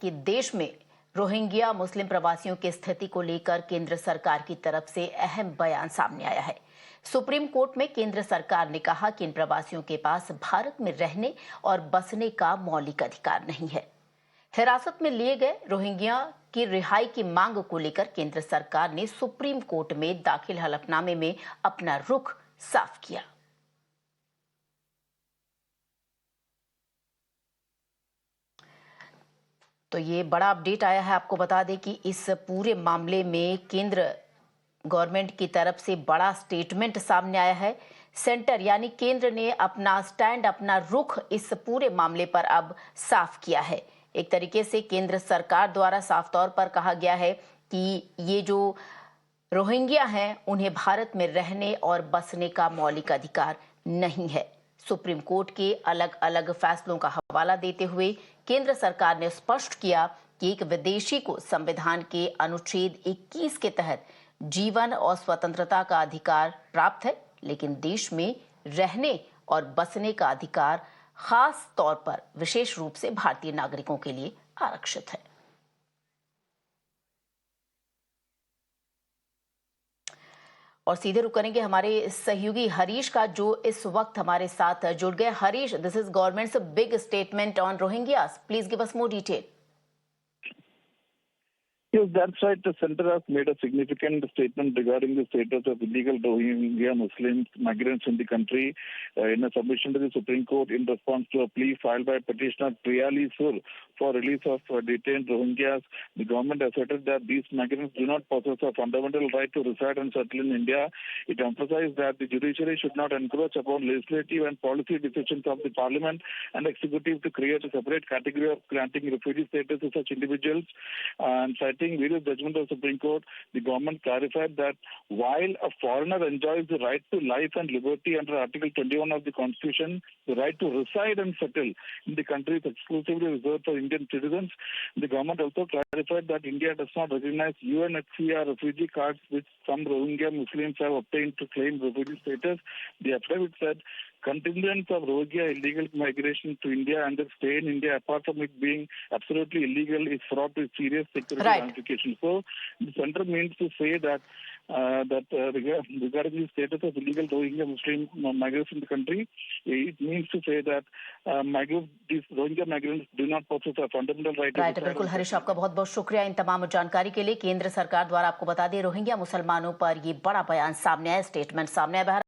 कि देश में रोहिंग्या मुस्लिम प्रवासियों की स्थिति को लेकर केंद्र सरकार की तरफ से अहम बयान सामने आया है। सुप्रीम कोर्ट में केंद्र सरकार ने कहा कि इन प्रवासियों के पास भारत में रहने और बसने का मौलिक अधिकार नहीं है। हिरासत में लिए गए रोहिंग्या की रिहाई की मांग को लेकर केंद्र सरकार ने सुप्रीम कोर्ट में दाखिल हलफनामे में अपना रुख साफ किया। तो ये बड़ा अपडेट आया है। आपको बता दें कि इस पूरे मामले में केंद्र गवर्नमेंट की तरफ से बड़ा स्टेटमेंट सामने आया है। सेंटर यानी केंद्र ने अपना स्टैंड, अपना रुख इस पूरे मामले पर अब साफ किया है। एक तरीके से केंद्र सरकार द्वारा साफ तौर पर कहा गया है कि ये जो रोहिंग्या हैं उन्हें भारत में रहने और बसने का मौलिक अधिकार नहीं है। सुप्रीम कोर्ट के अलग अलग फैसलों का हवाला देते हुए केंद्र सरकार ने स्पष्ट किया कि एक विदेशी को संविधान के अनुच्छेद 21 के तहत जीवन और स्वतंत्रता का अधिकार प्राप्त है, लेकिन देश में रहने और बसने का अधिकार खास तौर पर विशेष रूप से भारतीय नागरिकों के लिए आरक्षित है। और सीधे रुक करेंगे हमारे सहयोगी हरीश का, जो इस वक्त हमारे साथ जुड़ गए। Harish, this is governments big statement on Rohingyas, please give us more detail. Yes, that's right. The center has made a significant statement regarding the status of illegal Rohingya Muslims migrants in the country in a submission to the Supreme Court in response to a plea filed by petitioner Priyali Sur for release of detained Rohingyas. The government asserted that these migrants do not possess a fundamental right to reside and settle in India. It emphasized that the judiciary should not encroach upon legislative and policy decisions of the parliament and executive to create a separate category of granting refugee status to such individuals. And citing various judgments of the Supreme Court, the government clarified that while a foreigner enjoys the right to life and liberty under Article 21 of the Constitution, the right to reside and settle in the country is exclusively reserved for Indian citizens. The government also clarified that India does not recognize UNHCR refugee cards which some Rohingya Muslims have obtained to claim refugee status. The affidavit said continuance of Rohingya illegal migration to India and their stay in India, apart from it being absolutely illegal, is fraught with serious security ramifications. So the center means to say that regarding the status of illegal Rohingya Muslim migrants in the country, it means to say that these Rohingya migrants do not possess a fundamental right to reside. बिल्कुल हरीश, आपका बहुत बहुत शुक्रिया इन तमाम जानकारी के लिए। केंद्र सरकार द्वारा आपको बता दें, रोहिंग्या मुसलमानों पर ये बड़ा बयान सामने आया, स्टेटमेंट सामने आया।